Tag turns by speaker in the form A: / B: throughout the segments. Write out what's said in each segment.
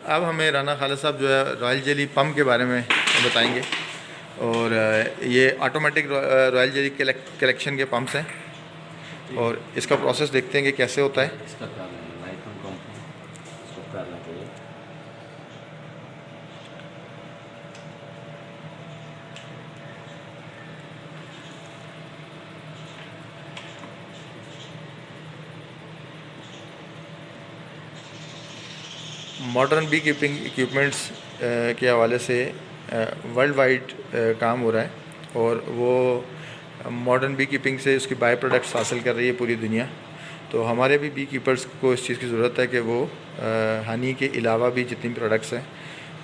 A: अब हमें राना खालिद साहब जो है रॉयल जेली पम्प के बारे में बताएंगे। और ये ऑटोमेटिक रॉयल जेली कलेक्शन के पम्प्स हैं और इसका प्रोसेस देखते हैं कि कैसे होता है।
B: इसका कर लेंगे लाइट ऑन कंपनी इसको कर लेंगे।
A: मॉडर्न बी कीपिंग इक्विपमेंट्स के हवाले से वर्ल्ड वाइड काम हो रहा है और वो मॉडर्न बी कीपिंग से उसकी बाई प्रोडक्ट्स हासिल कर रही है पूरी दुनिया। तो हमारे भी बी कीपर्स को इस चीज़ की ज़रूरत है कि वो हनी के अलावा भी जितनी प्रोडक्ट्स हैं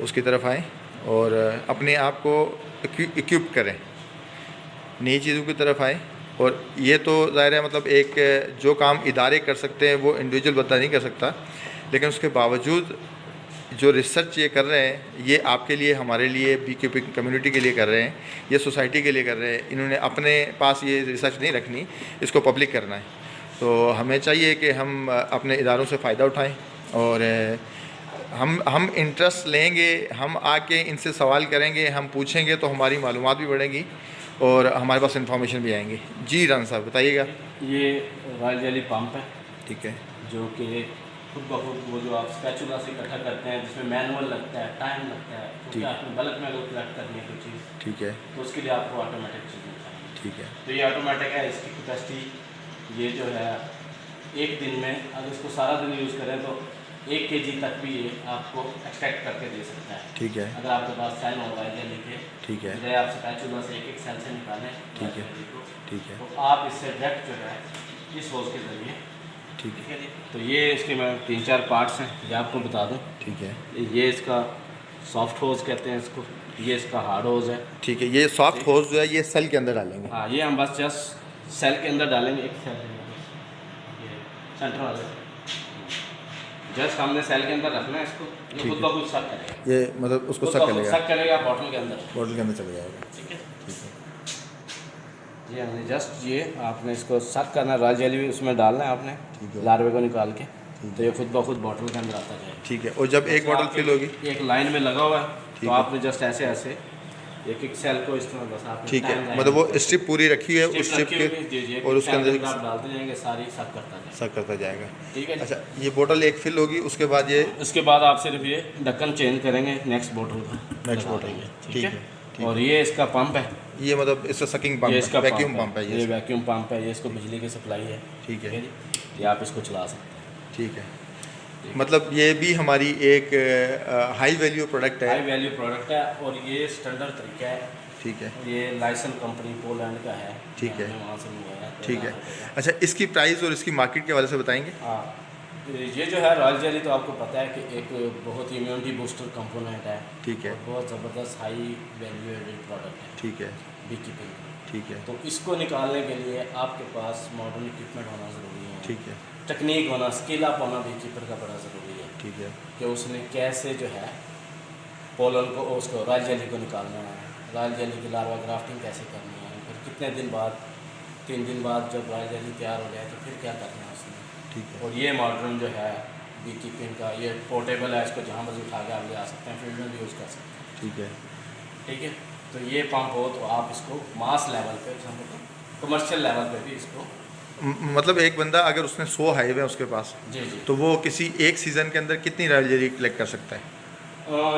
A: उसकी तरफ आएँ और अपने आप को इक्विप करें, नई चीज़ों की तरफ आएँ। और ये तो ज़ाहिर है मतलब एक जो काम इदारे कर सकते हैं वो इंडिविजुअल बंदा नहीं कर सकता, लेकिन उसके बावजूद जो रिसर्च ये कर रहे हैं ये आपके लिए, हमारे लिए, बी कीपिंग कम्युनिटी के लिए कर रहे हैं, ये सोसाइटी के लिए कर रहे हैं। इन्होंने अपने पास ये रिसर्च नहीं रखनी, इसको पब्लिक करना है। तो हमें चाहिए कि हम अपने इदारों से फ़ायदा उठाएं और हम इंटरेस्ट लेंगे, हम आके इनसे सवाल करेंगे, हम पूछेंगे तो हमारी मालूमात भी बढ़ेंगी और हमारे पास इंफॉर्मेशन भी आएंगी। जी राना साहब बताइएगा।
B: ये रॉयल जेली पंप है,
A: ठीक है,
B: जो कि खुद ब खुद वो जो आप स्पैचुला से इकट्ठा करते हैं, जिसमें मैनुअल लगता है, टाइम लगता है, क्योंकि आपने बल्क में अगर कलेक्ट करनी है कोई चीज़,
A: ठीक है,
B: तो उसके लिए आपको ऑटोमेटिक चीज़ें चाहिए।
A: ठीक है,
B: तो ये ऑटोमेटिक है। इसकी कैपेसिटी ये जो है एक दिन में अगर इसको सारा दिन यूज़ करें तो 1 kg तक भी ये आपको एक्सट्रैक्ट करके दे सकता है।
A: ठीक है,
B: अगर आपके पास सेल हो रहा है लेके,
A: ठीक है,
B: बजाय आप स्पैचुला से एक सेल से निकालें,
A: ठीक है, ठीक है,
B: तो आप इससे डायरेक्ट जो है इस होज के ज़रिए,
A: ठीक है,
B: तो ये इसके मैं 3-4 पार्ट्स हैं, ये आपको बता दूं।
A: ठीक है,
B: ये इसका सॉफ्ट होज कहते हैं इसको, ये इसका हार्ड होज है।
A: ठीक है। ये सॉफ्ट होज जो है ये सेल के अंदर डालेंगे।
B: हाँ, ये हम बस जस्ट सेल के अंदर डालेंगे, एक सेल ये सेंटर वाले जस्ट हमने सेल के अंदर रखना है इसको, ये खुद ब खुद सक करेगा।
A: ये मतलब उसको
B: खुद
A: सक
B: ब खुद
A: करेगा,
B: सक करेगा बॉटल के अंदर,
A: बॉटल के अंदर चला जाएगा।
B: ठीक है।
A: ठीक है,
B: ये हमने जस्ट ये आपने इसको सक करना है, रॉयल जेली भी उसमें डालना है आपने,
A: ठीक है,
B: लार्वे को निकाल के, तो ये खुद ब खुद बॉटल के अंदर आता जाएगा।
A: ठीक है। और जब एक बॉटल फिल होगी,
B: एक लाइन में लगा हुआ है,
A: ठीक
B: तो
A: है,
B: आपने जस्ट ऐसे ऐसे एक सेल को इस तरह बस आपने
A: ठीक है,
B: टाइम
A: मतलब वो स्ट्रिप पूरी रखी है उस स्ट्रिप के और उसके अंदर
B: आप डालते जाएंगे, सारी सक करता जाएगा,
A: सक करता जाएगा।
B: ठीक है।
A: अच्छा, ये बोतल एक फिल होगी, उसके बाद ये
B: उसके बाद आप सिर्फ ये ढक्कन चेंज करेंगे नेक्स्ट बोतल का,
A: नेक्स्ट बोतल,
B: ठीक है।
A: ठीक
B: और ये इसका पंप है,
A: ये मतलब इसका सकिंग
B: ये
A: पंप
B: इसका
A: है, वैक्यूम पंप है
B: ये वैक्यूम पंप है, ये इसको बिजली की सप्लाई है,
A: ठीक है,
B: ये आप इसको चला सकते हैं,
A: ठीक है। मतलब ये भी हमारी एक हाई वैल्यू प्रोडक्ट है,
B: हाई वैल्यू प्रोडक्ट है और ये स्टैंडर्ड तरीका है,
A: ठीक है,
B: ये लाइसेंस कंपनी पोलैंड का है,
A: ठीक है,
B: वहाँ से मंगाया है,
A: ठीक है। अच्छा, इसकी प्राइस और इसकी मार्केट के हवाले से बताएंगे।
B: हाँ, ये जो है रॉयल जेली तो आपको पता है कि एक बहुत ही इम्यूनिटी बूस्टर कंपोनेंट है,
A: ठीक है,
B: और बहुत ज़बरदस्त हाई वैल्यू एडेड प्रोडक्ट है,
A: ठीक है,
B: बी कीपिंग,
A: ठीक है,
B: तो इसको निकालने के लिए आपके पास मॉडर्न इक्विपमेंट होना ज़रूरी है,
A: ठीक है,
B: टेक्निक होना, स्किल अप होना बी कीपर का बड़ा ज़रूरी है,
A: ठीक है,
B: कि उसने कैसे जो है पोलन को, उसको रॉयल जेली को निकालना है, रॉयल जेली की लार्वा ग्राफ्टिंग कैसे करनी है, फिर कितने दिन बाद, 3 दिन बाद जब रॉयल जेली तैयार हो जाए तो फिर क्या करना है उसने,
A: ठीक है।
B: और ये मॉडर्न जो है बी कीपिंग का, ये पोर्टेबल है, इसको जहाँ मर्जी उठा के आप ले आ सकते हैं, फील्ड में भी यूज़ कर सकते हैं,
A: ठीक है,
B: ठीक है। तो ये पंप हो तो आप इसको मास लेवल पे, कमर्शियल लेवल पे भी इसको,
A: मतलब एक बंदा अगर उसने 100 हाइव है उसके पास,
B: जी जी,
A: तो वो किसी एक सीज़न के अंदर कितनी रॉयल जेली कलेक्ट कर सकता है?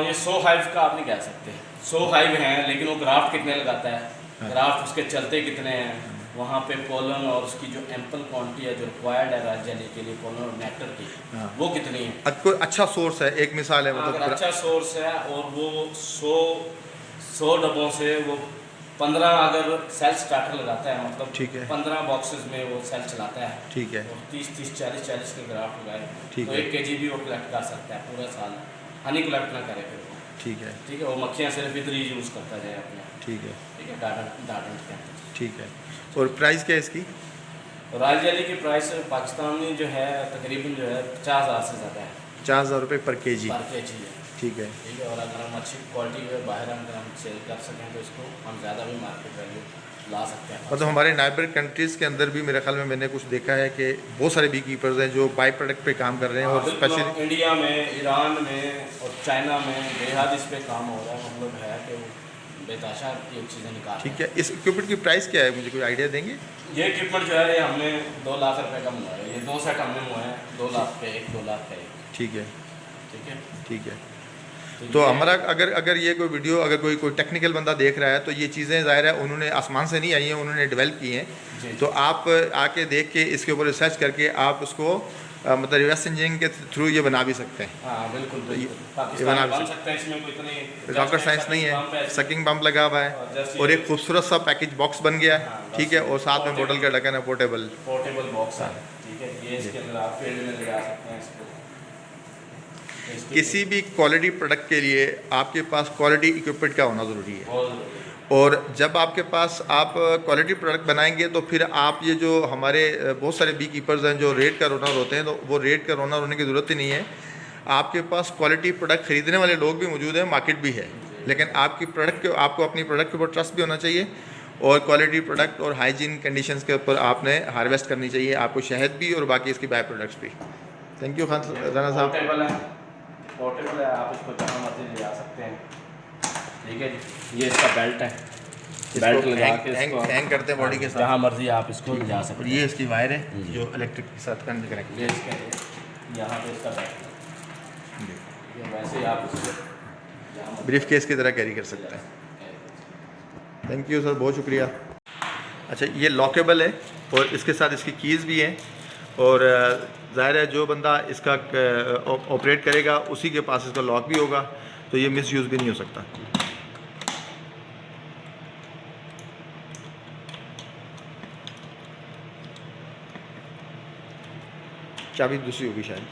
B: ये 100 हाइव का आप नहीं कह सकते, 100 हाइव हैं लेकिन वो ग्राफ्ट कितने लगाता है,
A: हाँ।
B: ग्राफ्ट उसके चलते कितने हैं, वहाँ पे पोलन और उसकी जो एम्पल क्वांटिटी है जो रिक्वायर्ड है रॉयल जेली के लिए, पोलन और नेक्टर की,
A: हाँ।
B: वो कितनी है।
A: कोई अच्छा सोर्स है, एक मिसाल है
B: अगर
A: मतलब
B: अच्छा सोर्स है और वो 100 डब्बों से वो 15 अगर सेल स्टार्टर लगाता है, मतलब
A: ठीक है,
B: 15 बॉक्सेस में वो सेल चलाता है,
A: ठीक है,
B: और 30-30, 40-40 के ग्राफ्ट लगाए,
A: ठीक
B: तो
A: है,
B: 1 kg भी वो कलेक्ट कर सकता है पूरा साल, हनी कलेक्ट ना करे फिर वो,
A: ठीक है,
B: ठीक है। वो मक्खियाँ सिर्फ इधर ही यूज़ करता जाए अपने,
A: ठीक है,
B: ठीक है, डार्डेंट के अंदर।
A: ठीक है। और प्राइस क्या है इसकी?
B: रॉयल जेली की प्राइस पाकिस्तान में जो है तकरीबन जो है 50,000 से ज़्यादा है,
A: 4000 रुपये पर केजी,
B: पर kg है,
A: ठीक है,
B: ठीक है। और अगर हम अच्छी क्वालिटी में बाहर हम सेल कर सकें तो इसको हम ज़्यादा भी मार्केट वैल्यू ला सकते हैं।
A: मतलब हमारे नाइबर कंट्रीज़ के अंदर भी मेरे ख्याल में मैंने कुछ देखा है कि बहुत सारे बी कीपर्स हैं जो बाई प्रोडक्ट पे काम कर रहे हैं,
B: हाँ,
A: और
B: बिल्कुल।
A: स्पेशली
B: इंडिया में, ईरान में और चाइना में बेहद इस पे काम हो रहा है। मतलब है कि वो बेताशा की चीज़ें निकाल रहे
A: ठीक है। इस इक्विपमेंट की प्राइस क्या है, मुझे कोई आइडिया देंगे?
B: हैं। ये इक्विपमेंट जो है ये हमने 2 लाख रुपए का मंगवाया है। ये 2 सेट हमने मंगवाए हैं, 2 लाख का एक, 2 लाख का एक।
A: ठीक है,
B: ठीक है।
A: ठीक है।
B: तो
A: तो
B: ये
A: हमारा अगर अगर ये कोई वीडियो, अगर कोई टेक्निकल बंदा देख रहा है, तो ये चीज़ें ज़ाहिर है उन्होंने आसमान से नहीं आई हैं, उन्होंने डेवलप की
B: जी,
A: हैं।
B: जी।
A: तो आप आके देख के इसके ऊपर रिसर्च करके आप उसको मतलब रिवर्स इंजीनियरिंग के थ्रू ये बना भी सकते हैं।
B: हाँ, बिल्कुल,
A: तो ये
B: बिल्कुल।
A: बना
B: पाकिस्तान
A: भी
B: बन
A: सकते
B: सकता है, इसमें कोई इतनी
A: रॉकेट साइंस नहीं है, सकिंग पम्प लगा हुआ है, और एक खूबसूरत सा पैकेज बॉक्स बन गया है।
B: हाँ, बस
A: ठीक है, और साथ में
B: पोर्टेबल।
A: बोतल का ढक्कन है, पोर्टेबल।
B: पोर्टेबल बॉक्स है। ठीक है, ये इसके अंदर आप फील्ड में ले जा सकते हैं इसको। इसके
A: किसी भी क्वालिटी प्रोडक्ट के लिए आपके पास क्वालिटी इक्विपमेंट का होना ज़रूरी है।
B: बहुत ज़रूरी है।
A: और जब आपके पास आप क्वालिटी प्रोडक्ट बनाएंगे, तो फिर आप ये जो हमारे बहुत सारे बी कीपर्स हैं जो रेट का ओनर होते हैं, तो वो रेट का ओनर होने की ज़रूरत ही नहीं है। आपके पास क्वालिटी प्रोडक्ट ख़रीदने वाले लोग भी मौजूद हैं, मार्केट भी है, लेकिन आपकी प्रोडक्ट के आपको अपनी प्रोडक्ट के ऊपर ट्रस्ट भी होना चाहिए, और क्वालिटी प्रोडक्ट और हाइजीन कंडीशंस के ऊपर आपने हार्वेस्ट करनी चाहिए, आपको शहद भी और बाकी इसकी बाय प्रोडक्ट्स भी। थैंक यू खान राना साहब।
B: पोर्टेबल है, पोर्टेबल है, आप इसको जहाँ मर्जी ले जा सकते हैं। ठीक है जी। ये इसका बेल्ट है, बेल्ट लगा के इसको
A: हैंग करते हैं बॉडी के साथ,
B: जहाँ मर्जी आप इसको ले जा सकते
A: और
B: हैं।
A: ये इसकी वायर है जो इलेक्ट्रिक के साथ कनेक्ट
B: ये इसका है, यहाँ पे इसका बेल्ट है। ये वैसे ही आप इसको जहाँ मर्जी
A: ब्रीफ केस की तरह कैरी कर सकते हैं। थैंक यू सर, बहुत शुक्रिया। अच्छा, ये लॉकेबल है और इसके साथ इसकी कीज़ भी हैं, और ज़ाहिर है जो बंदा इसका ऑपरेट करेगा उसी के पास इसका लॉक भी होगा, तो ये मिस यूज़ भी नहीं हो सकता। चाबी दूसरी होगी शायद।